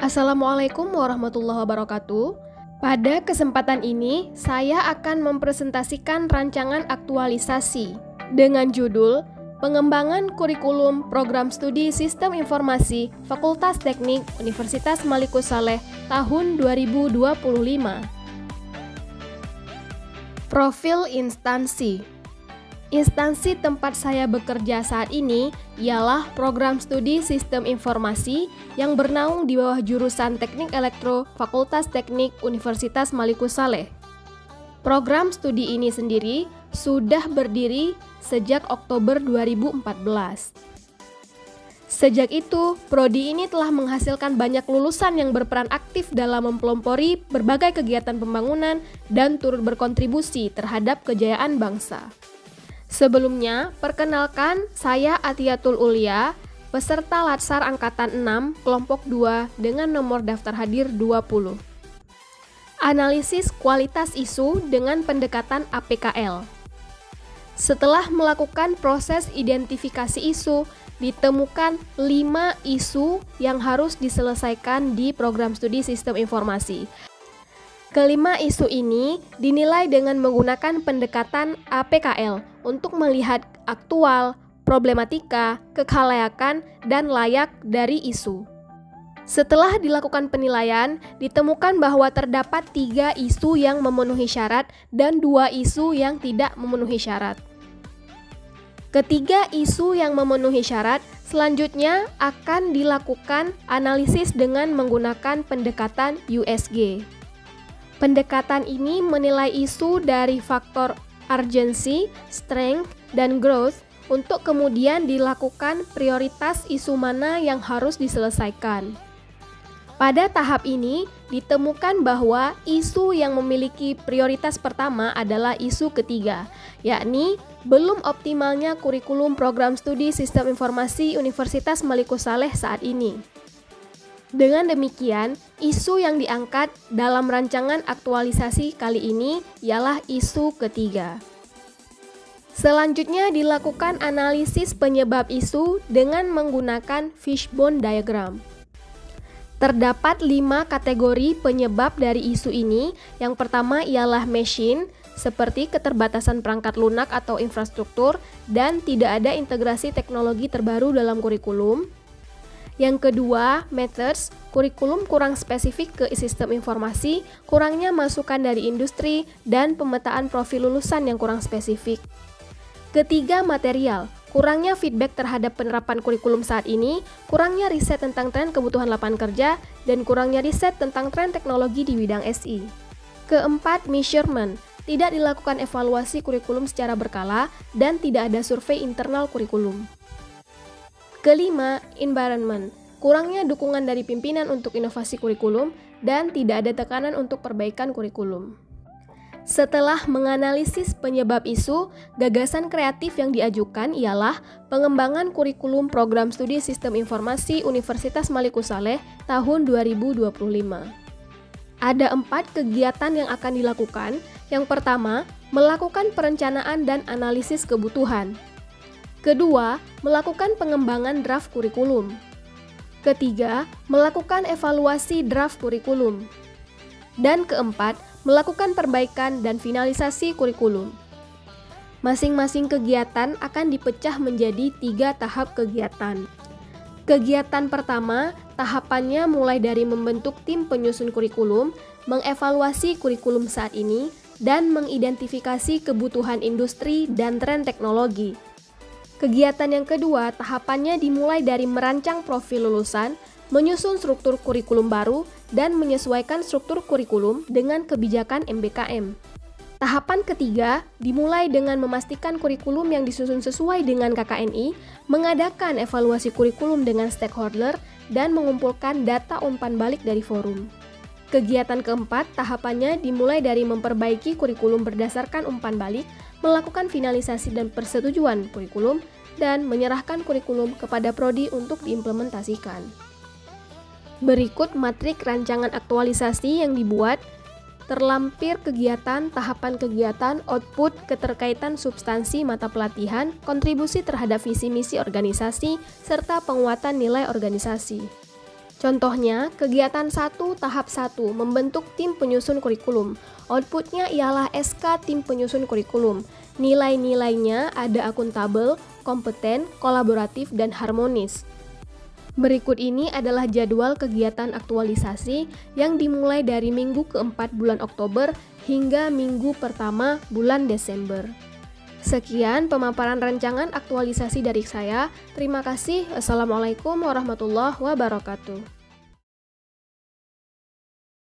Assalamualaikum warahmatullahi wabarakatuh. Pada kesempatan ini, saya akan mempresentasikan rancangan aktualisasi dengan judul Pengembangan Kurikulum Program Studi Sistem Informasi Fakultas Teknik Universitas Malikus Saleh tahun 2025. Profil instansi. Instansi tempat saya bekerja saat ini ialah Program Studi Sistem Informasi yang bernaung di bawah jurusan Teknik Elektro Fakultas Teknik Universitas Malikus Saleh. Program studi ini sendiri sudah berdiri sejak Oktober 2014. Sejak itu, prodi ini telah menghasilkan banyak lulusan yang berperan aktif dalam mempelopori berbagai kegiatan pembangunan dan turut berkontribusi terhadap kejayaan bangsa. Sebelumnya, perkenalkan saya Atiyatul Ulia, peserta Latsar Angkatan 6, Kelompok 2 dengan nomor daftar hadir 20. Analisis kualitas isu dengan pendekatan APKL. Setelah melakukan proses identifikasi isu, ditemukan 5 isu yang harus diselesaikan di program studi sistem informasi. Kelima isu ini dinilai dengan menggunakan pendekatan APKL untuk melihat aktual, problematika, kekhalayakan, dan layak dari isu. Setelah dilakukan penilaian, ditemukan bahwa terdapat 3 isu yang memenuhi syarat dan 2 isu yang tidak memenuhi syarat. Ketiga isu yang memenuhi syarat selanjutnya akan dilakukan analisis dengan menggunakan pendekatan USG. Pendekatan ini menilai isu dari faktor urgency, strength, dan growth untuk kemudian dilakukan prioritas isu mana yang harus diselesaikan. Pada tahap ini, ditemukan bahwa isu yang memiliki prioritas pertama adalah isu ketiga, yakni belum optimalnya kurikulum program studi sistem informasi Universitas Malikus Saleh saat ini. Dengan demikian, isu yang diangkat dalam rancangan aktualisasi kali ini ialah isu ketiga. Selanjutnya dilakukan analisis penyebab isu dengan menggunakan fishbone diagram. Terdapat 5 kategori penyebab dari isu ini. Yang pertama ialah machine, seperti keterbatasan perangkat lunak atau infrastruktur, dan tidak ada integrasi teknologi terbaru dalam kurikulum. Yang kedua, methods, kurikulum kurang spesifik ke sistem informasi, kurangnya masukan dari industri, dan pemetaan profil lulusan yang kurang spesifik. Ketiga, material, kurangnya feedback terhadap penerapan kurikulum saat ini, kurangnya riset tentang tren kebutuhan lapangan kerja, dan kurangnya riset tentang tren teknologi di bidang SI. Keempat, measurement, tidak dilakukan evaluasi kurikulum secara berkala, dan tidak ada survei internal kurikulum. Kelima, environment, kurangnya dukungan dari pimpinan untuk inovasi kurikulum dan tidak ada tekanan untuk perbaikan kurikulum. Setelah menganalisis penyebab isu, gagasan kreatif yang diajukan ialah pengembangan kurikulum program studi sistem informasi Universitas Malikus Saleh tahun 2025. Ada 4 kegiatan yang akan dilakukan. Yang pertama, melakukan perencanaan dan analisis kebutuhan. Kedua, melakukan pengembangan draft kurikulum. Ketiga, melakukan evaluasi draft kurikulum. Dan keempat, melakukan perbaikan dan finalisasi kurikulum. Masing-masing kegiatan akan dipecah menjadi 3 tahap kegiatan. Kegiatan pertama, tahapannya mulai dari membentuk tim penyusun kurikulum, mengevaluasi kurikulum saat ini, dan mengidentifikasi kebutuhan industri dan tren teknologi. Kegiatan yang kedua, tahapannya dimulai dari merancang profil lulusan, menyusun struktur kurikulum baru, dan menyesuaikan struktur kurikulum dengan kebijakan MBKM. Tahapan ketiga, dimulai dengan memastikan kurikulum yang disusun sesuai dengan KKNI, mengadakan evaluasi kurikulum dengan stakeholder, dan mengumpulkan data umpan balik dari forum. Kegiatan keempat, tahapannya dimulai dari memperbaiki kurikulum berdasarkan umpan balik, melakukan finalisasi dan persetujuan kurikulum, dan menyerahkan kurikulum kepada prodi untuk diimplementasikan. Berikut matrik rancangan aktualisasi yang dibuat, terlampir kegiatan, tahapan kegiatan, output, keterkaitan substansi mata pelatihan, kontribusi terhadap visi misi organisasi, serta penguatan nilai organisasi. Contohnya, kegiatan 1 tahap 1 membentuk tim penyusun kurikulum. Outputnya ialah SK tim penyusun kurikulum. Nilai-nilainya ada akuntabel, kompeten, kolaboratif, dan harmonis. Berikut ini adalah jadwal kegiatan aktualisasi yang dimulai dari minggu keempat bulan Oktober hingga minggu pertama bulan Desember. Sekian pemaparan rancangan aktualisasi dari saya. Terima kasih. Assalamualaikum warahmatullahi wabarakatuh.